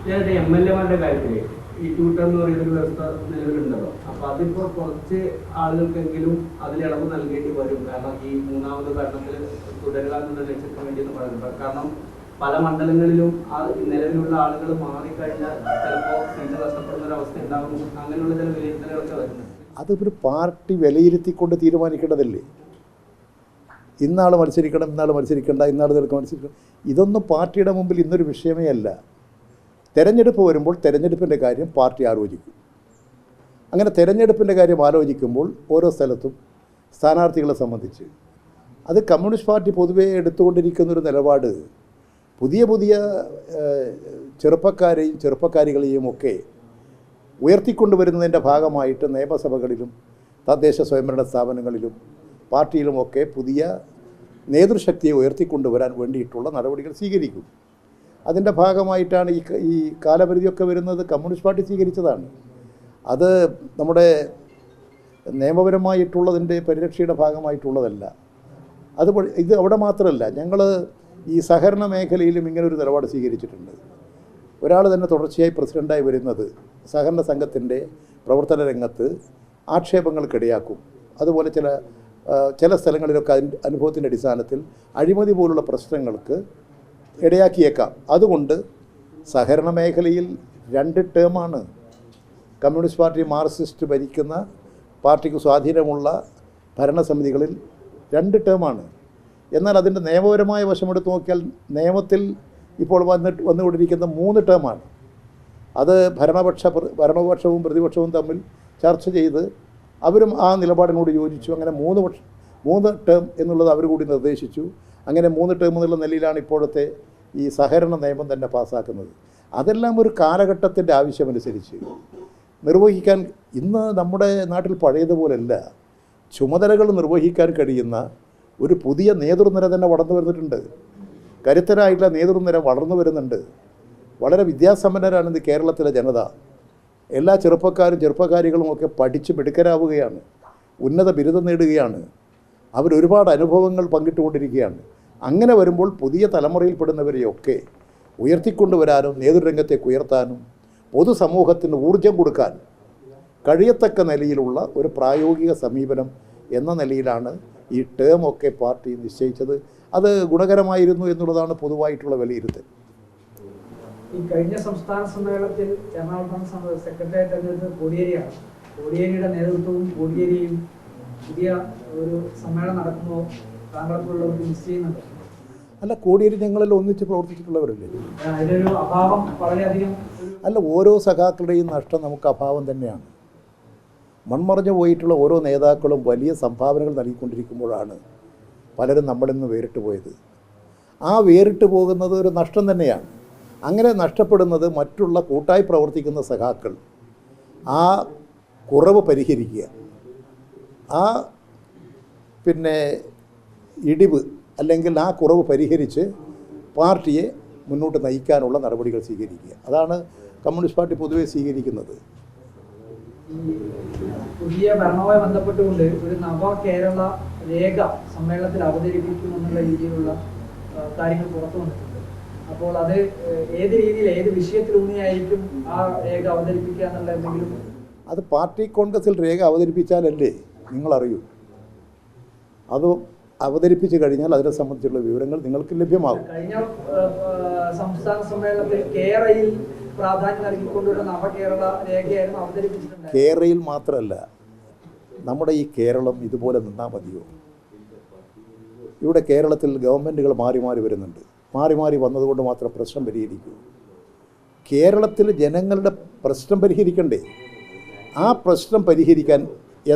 M L എമാരുടെ കാര്യത്തിൽ ഈ ട്യൂട്ടർ എന്ന് പറയുന്നൊരു വ്യവസ്ഥ നിലവിലുണ്ടല്ലോ. അപ്പൊ അതിപ്പോ കുറച്ച് ആളുകൾക്കെങ്കിലും അതിൽ ഇളവ് നൽകേണ്ടി വരും. കാരണം ഈ മൂന്നാമത് ഭരണത്തിൽ തുടരുക എന്നുള്ള ലക്ഷ്യത്തിന് വേണ്ടി എന്ന് പറയുന്നത്. കാരണം പല മണ്ഡലങ്ങളിലും ആ നിലവിലുള്ള ആളുകൾ മാറിക്കഴിഞ്ഞാൽ ചിലപ്പോൾ സീറ്റ് നഷ്ടപ്പെടുന്ന ഒരു അവസ്ഥ ഉണ്ടാകും. അങ്ങനെയുള്ള ചില വിലയിരുത്തലുകളൊക്കെ വരുന്നുണ്ട്. അതൊരു പാർട്ടി വിലയിരുത്തിക്കൊണ്ട് തീരുമാനിക്കേണ്ടതല്ലേ. ഇന്നാൾ മത്സരിക്കണം, ഇന്നാൾ മത്സരിക്കേണ്ട, ഇന്നാൾ നിനക്ക് മത്സരിക്കണം, ഇതൊന്നും പാർട്ടിയുടെ മുമ്പിൽ ഇന്നൊരു വിഷയമേ അല്ല. തെരഞ്ഞെടുപ്പ് വരുമ്പോൾ തെരഞ്ഞെടുപ്പിൻ്റെ കാര്യം പാർട്ടി ആലോചിക്കും. അങ്ങനെ തെരഞ്ഞെടുപ്പിൻ്റെ കാര്യം ആലോചിക്കുമ്പോൾ ഓരോ സ്ഥലത്തും സ്ഥാനാർത്ഥികളെ സംബന്ധിച്ച് അത് കമ്മ്യൂണിസ്റ്റ് പാർട്ടി പൊതുവേ എടുത്തുകൊണ്ടിരിക്കുന്നൊരു നിലപാട് പുതിയ പുതിയ ചെറുപ്പക്കാരെയും ചെറുപ്പക്കാരികളെയും ഒക്കെ ഉയർത്തിക്കൊണ്ടുവരുന്നതിൻ്റെ ഭാഗമായിട്ട് നിയമസഭകളിലും തദ്ദേശ സ്വയംഭരണ സ്ഥാപനങ്ങളിലും പാർട്ടിയിലുമൊക്കെ പുതിയ നേതൃശക്തിയെ ഉയർത്തിക്കൊണ്ടുവരാൻ വേണ്ടിയിട്ടുള്ള നടപടികൾ സ്വീകരിക്കും. അതിൻ്റെ ഭാഗമായിട്ടാണ് ഈ കാലപരിധിയൊക്കെ വരുന്നത്. കമ്മ്യൂണിസ്റ്റ് പാർട്ടി സ്വീകരിച്ചതാണ്. അത് നമ്മുടെ നിയമപരമായിട്ടുള്ളതിൻ്റെ പരിരക്ഷയുടെ ഭാഗമായിട്ടുള്ളതല്ല. ഇത് അവിടെ മാത്രമല്ല, ഞങ്ങൾ ഈ സഹകരണ മേഖലയിലും ഇങ്ങനൊരു നിലപാട് സ്വീകരിച്ചിട്ടുണ്ട്. ഒരാൾ തന്നെ തുടർച്ചയായി പ്രസിഡൻ്റായി വരുന്നത് സഹകരണ സംഘത്തിൻ്റെ പ്രവർത്തന രംഗത്ത് ആക്ഷേപങ്ങൾക്കിടയാക്കും. അതുപോലെ ചില സ്ഥലങ്ങളിലൊക്കെ അനുഭവത്തിൻ്റെ അടിസ്ഥാനത്തിൽ അഴിമതി പോലുള്ള പ്രശ്നങ്ങൾക്ക് ഇടയാക്കിയേക്കാം. അതുകൊണ്ട് സഹകരണ മേഖലയിൽ 2 ടേമാണ് കമ്മ്യൂണിസ്റ്റ് പാർട്ടി മാർക്സിസ്റ്റ് ഭരിക്കുന്ന പാർട്ടിക്ക് സ്വാധീനമുള്ള ഭരണസമിതികളിൽ 2 ടേമാണ്. എന്നാൽ അതിൻ്റെ നിയമപരമായ വശമെടുത്ത് നോക്കിയാൽ നിയമത്തിൽ ഇപ്പോൾ വന്നുകൊണ്ടിരിക്കുന്ന 3 ടേമാണ്. അത് ഭരണപക്ഷവും പ്രതിപക്ഷവും തമ്മിൽ ചർച്ച ചെയ്ത് അവരും ആ നിലപാടിനോട് യോജിച്ചു. അങ്ങനെ 3 ടേം എന്നുള്ളത് അവർ കൂടി നിർദ്ദേശിച്ചു. അങ്ങനെ 3 ടേം എന്നുള്ള നിലയിലാണ് ഇപ്പോഴത്തെ ഈ സഹകരണ നിയമം തന്നെ പാസ്സാക്കുന്നത്. അതെല്ലാം ഒരു കാലഘട്ടത്തിൻ്റെ ആവശ്യമനുസരിച്ച് നിർവഹിക്കാൻ ഇന്ന് നമ്മുടെ നാട്ടിൽ പഴയതുപോലല്ല. ചുമതലകൾ നിർവഹിക്കാൻ കഴിയുന്ന ഒരു പുതിയ നേതൃനിര തന്നെ വളർന്നു വരുന്നിട്ടുണ്ട്. കരുത്തരായിട്ടുള്ള നേതൃനിര വളർന്നു വരുന്നുണ്ട്. വളരെ വിദ്യാസമ്പന്നരാണ് ഇന്ന് കേരളത്തിലെ ജനത. എല്ലാ ചെറുപ്പക്കാരികളുമൊക്കെ പഠിച്ച് മിടുക്കരാവുകയാണ്, ഉന്നത ബിരുദം നേടുകയാണ്. അവരൊരുപാട് അനുഭവങ്ങൾ പങ്കിട്ടുകൊണ്ടിരിക്കുകയാണ്. അങ്ങനെ വരുമ്പോൾ പുതിയ തലമുറയിൽപ്പെടുന്നവരെയൊക്കെ ഉയർത്തിക്കൊണ്ടുവരാനും നേതൃരംഗത്തേക്ക് ഉയർത്താനും പൊതുസമൂഹത്തിന് ഊർജം കൊടുക്കാൻ കഴിയത്തക്ക നിലയിലുള്ള ഒരു പ്രായോഗിക സമീപനം എന്ന നിലയിലാണ് ഈ ടേമൊക്കെ പാർട്ടി നിശ്ചയിച്ചത്. അത് ഗുണകരമായിരുന്നു എന്നുള്ളതാണ് പൊതുവായിട്ടുള്ള വിലയിരുത്തൽ. ഈ കഴിഞ്ഞ സംസ്ഥാന സമ്മേളനത്തിൽ എറണാകുളം സെക്രട്ടറി തെരഞ്ഞെടുത്തത് കോടിയേരിയാണ്. കോടിയേരിയുടെ നേതൃത്വവും കോടിയേരിയും പുതിയ ഒരു സമ്മേളനം നടക്കുമ്പോൾ താങ്കൾക്കുള്ളവർക്ക് മിസ് ചെയ്യുന്നുണ്ട്. അല്ല, കോടിയേരി ഞങ്ങളെല്ലാം ഒന്നിച്ച് പ്രവർത്തിച്ചിട്ടുള്ളവരല്ലേ. അതിലൊരു അഭാവം വളരെയധികം. അല്ല, ഓരോ സഖാക്കളുടെയും നഷ്ടം നമുക്ക് അഭാവം തന്നെയാണ്. മൺമറഞ്ഞു പോയിട്ടുള്ള ഓരോ നേതാക്കളും വലിയ സംഭാവനകൾ നൽകിക്കൊണ്ടിരിക്കുമ്പോഴാണ് പലരും നമ്മളിൽ നിന്ന് വേറിട്ട് പോയത്. ആ വേറിട്ട് പോകുന്നത് ഒരു നഷ്ടം തന്നെയാണ്. അങ്ങനെ നഷ്ടപ്പെടുന്നത് മറ്റുള്ള കൂട്ടായി പ്രവർത്തിക്കുന്ന സഖാക്കൾ ആ കുറവ് പരിഹരിക്കുക, ആ ഇടിവ് അല്ലെങ്കിൽ ആ കുറവ് പരിഹരിച്ച് പാർട്ടിയെ മുന്നോട്ട് നയിക്കാനുള്ള നടപടികൾ സ്വീകരിക്കുക. അതാണ് കമ്മ്യൂണിസ്റ്റ് പാർട്ടി പൊതുവെ സ്വീകരിക്കുന്നത്. പുതിയ ഭരണവുമായി ബന്ധപ്പെട്ടുകൊണ്ട് ഒരു നവ കേരള രേഖ സമ്മേളനത്തിൽ അവതരിപ്പിക്കുമെന്നുള്ള രീതിയിലുള്ള കാര്യങ്ങൾ പുറത്തു വന്നിട്ടുണ്ട്. അപ്പോൾ അത് ഏത് രീതിയിൽ ഏത് വിഷയത്തിലൂന്നിയായിരിക്കും ആ രേഖ അവതരിപ്പിക്കുക എന്നുള്ള എന്തെങ്കിലും? അത് പാർട്ടി കോൺഗ്രസിൽ രേഖ അവതരിപ്പിച്ചാലല്ലേ നിങ്ങളറിയൂ. അത് അവതരിപ്പിച്ച് കഴിഞ്ഞാൽ അതിനെ സംബന്ധിച്ചുള്ള വിവരങ്ങൾ നിങ്ങൾക്ക് ലഭ്യമാകും. കഴിഞ്ഞ സംസ്ഥാന സമ്മേളനത്തിൽ കേരളയിൽ പ്രാധാന്യം നൽകിക്കൊണ്ടുള്ള നവകേരള രേഖയായിരുന്നു അവതരിപ്പിച്ചിട്ടുണ്ട്. കേരളയിൽ മാത്രമല്ല, നമ്മുടെ ഈ കേരളം ഇതുപോലെ നിന്നാൽ മതിയോ? ഇവിടെ കേരളത്തിൽ ഗവൺമെൻറ്റുകൾ മാറി മാറി വരുന്നുണ്ട്. മാറി മാറി വന്നതുകൊണ്ട് മാത്രം പ്രശ്നം പരിഹരിക്കൂ. കേരളത്തിൽ ജനങ്ങളുടെ പ്രശ്നം പരിഹരിക്കണ്ടേ? ആ പ്രശ്നം പരിഹരിക്കാൻ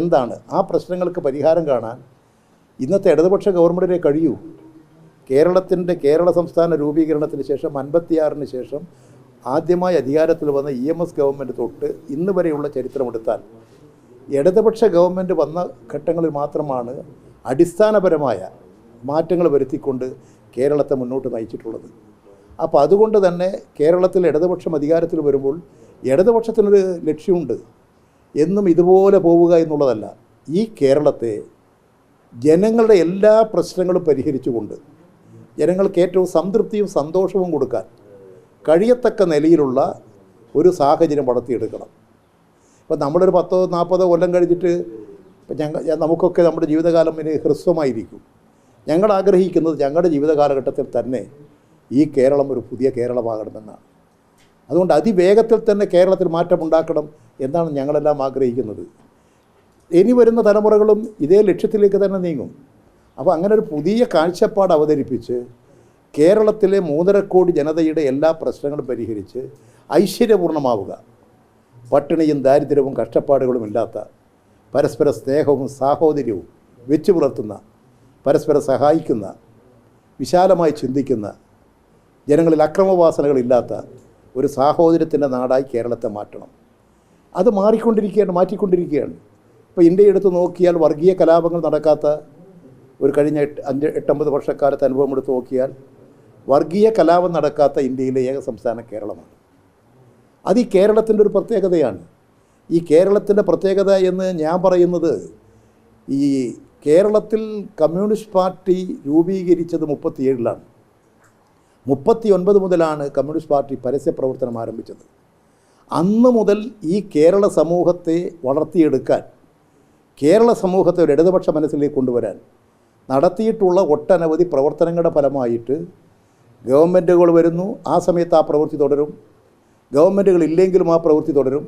എന്താണ്? ആ പ്രശ്നങ്ങൾക്ക് പരിഹാരം കാണാൻ ഇന്നത്തെ ഇടതുപക്ഷ ഗവൺമെൻറ്റിനെ കഴിയൂ. കേരള സംസ്ഥാന രൂപീകരണത്തിന് ശേഷം 56-ന് ശേഷം ആദ്യമായി അധികാരത്തിൽ വന്ന EMS ഗവൺമെൻറ് തൊട്ട് ഇന്ന് വരെയുള്ള ചരിത്രമെടുത്താൽ ഇടതുപക്ഷ ഗവൺമെൻറ് വന്ന ഘട്ടങ്ങളിൽ മാത്രമാണ് അടിസ്ഥാനപരമായ മാറ്റങ്ങൾ വരുത്തിക്കൊണ്ട് കേരളത്തെ മുന്നോട്ട് നയിച്ചിട്ടുള്ളത്. അപ്പോൾ അതുകൊണ്ട് തന്നെ കേരളത്തിൽ ഇടതുപക്ഷം അധികാരത്തിൽ വരുമ്പോൾ ഇടതുപക്ഷത്തിനൊരു ലക്ഷ്യമുണ്ട്, എന്നും ഇതുപോലെ പോവുക എന്നുള്ളതല്ല. ഈ കേരളത്തെ ജനങ്ങളുടെ എല്ലാ പ്രശ്നങ്ങളും പരിഹരിച്ചുകൊണ്ട് ജനങ്ങൾക്ക് ഏറ്റവും സംതൃപ്തിയും സന്തോഷവും കൊടുക്കാൻ കഴിയത്തക്ക നിലയിലുള്ള ഒരു സാഹചര്യം വളർത്തിയെടുക്കണം. ഇപ്പം നമ്മളൊരു 10-40 കൊല്ലം കഴിഞ്ഞിട്ട് ഇപ്പം നമുക്കൊക്കെ നമ്മുടെ ജീവിതകാലം ഇനി ഹ്രസ്വമായിരിക്കും. ഞങ്ങൾ ആഗ്രഹിക്കുന്നത് ഞങ്ങളുടെ ജീവിത കാലഘട്ടത്തിൽ തന്നെ ഈ കേരളം ഒരു പുതിയ കേരളമാകണമെന്നാണ്. അതുകൊണ്ട് അതിവേഗത്തിൽ തന്നെ കേരളത്തിൽ മാറ്റമുണ്ടാക്കണം എന്നാണ് ഞങ്ങളെല്ലാം ആഗ്രഹിക്കുന്നത്. ഇനി വരുന്ന തലമുറകളും ഇതേ ലക്ഷ്യത്തിലേക്ക് തന്നെ നീങ്ങും. അപ്പോൾ അങ്ങനെ ഒരു പുതിയ കാഴ്ചപ്പാട് അവതരിപ്പിച്ച് കേരളത്തിലെ 3.5 കോടി ജനതയുടെ എല്ലാ പ്രശ്നങ്ങളും പരിഹരിച്ച് ഐശ്വര്യപൂർണ്ണമാവുക, പട്ടിണിയും ദാരിദ്ര്യവും കഷ്ടപ്പാടുകളും ഇല്ലാത്ത, പരസ്പര സ്നേഹവും സാഹോദര്യവും വെച്ചു പുലർത്തുന്ന, പരസ്പരം സഹായിക്കുന്ന, വിശാലമായി ചിന്തിക്കുന്ന, ജനങ്ങളിൽ അക്രമവാസനകളില്ലാത്ത ഒരു സാഹോദര്യത്തിൻ്റെ നാടായി കേരളത്തെ മാറ്റണം. അത് മാറ്റിക്കൊണ്ടിരിക്കുകയാണ്. ഇപ്പോൾ ഇന്ത്യ എടുത്ത് നോക്കിയാൽ വർഗീയ കലാപങ്ങൾ നടക്കാത്ത ഒരു കഴിഞ്ഞ 8-9 വർഷക്കാലത്ത് അനുഭവം എടുത്ത് നോക്കിയാൽ വർഗീയ കലാപം നടക്കാത്ത ഇന്ത്യയിലെ ഏക സംസ്ഥാനം കേരളമാണ്. അത് ഈ കേരളത്തിൻ്റെ ഒരു പ്രത്യേകതയാണ്. ഈ കേരളത്തിൻ്റെ പ്രത്യേകത എന്ന് ഞാൻ പറയുന്നത്, ഈ കേരളത്തിൽ കമ്മ്യൂണിസ്റ്റ് പാർട്ടി രൂപീകരിച്ചത് 37-ലാണ്. 39 മുതലാണ് കമ്മ്യൂണിസ്റ്റ് പാർട്ടി പരസ്യപ്രവർത്തനം ആരംഭിച്ചത്. അന്ന് മുതൽ ഈ കേരള സമൂഹത്തെ വളർത്തിയെടുക്കാൻ, കേരള സമൂഹത്തെ ഒരു ഇടതുപക്ഷ മനസ്സിലേക്ക് കൊണ്ടുവരാൻ നടത്തിയിട്ടുള്ള ഒട്ടനവധി പ്രവർത്തനങ്ങളുടെ ഫലമായിട്ട് ഗവൺമെൻറ്റുകൾ വരുന്നു. ആ സമയത്ത് ആ പ്രവൃത്തി തുടരും. ഗവൺമെൻറ്റുകൾ ഇല്ലെങ്കിലും ആ പ്രവൃത്തി തുടരും.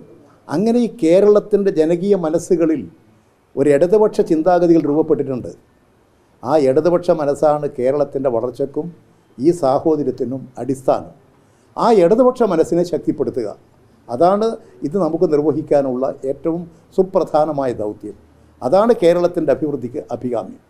അങ്ങനെ ഈ കേരളത്തിൻ്റെ ജനകീയ മനസ്സുകളിൽ ഒരു ഇടതുപക്ഷ ചിന്താഗതികൾ രൂപപ്പെട്ടിട്ടുണ്ട്. ആ ഇടതുപക്ഷ മനസ്സാണ് കേരളത്തിൻ്റെ വളർച്ചയ്ക്കും ഈ സാഹോദര്യത്തിനും അടിസ്ഥാനം. ആ ഇടതുപക്ഷ മനസ്സിനെ ശക്തിപ്പെടുത്തുക, അതാണ് ഇത് നമുക്ക് നിർവഹിക്കാനുള്ള ഏറ്റവും സുപ്രധാനമായ ദൗത്യം. അതാണ് കേരളത്തിൻ്റെ അഭിവൃദ്ധിക്ക് അഭികാമ്യം.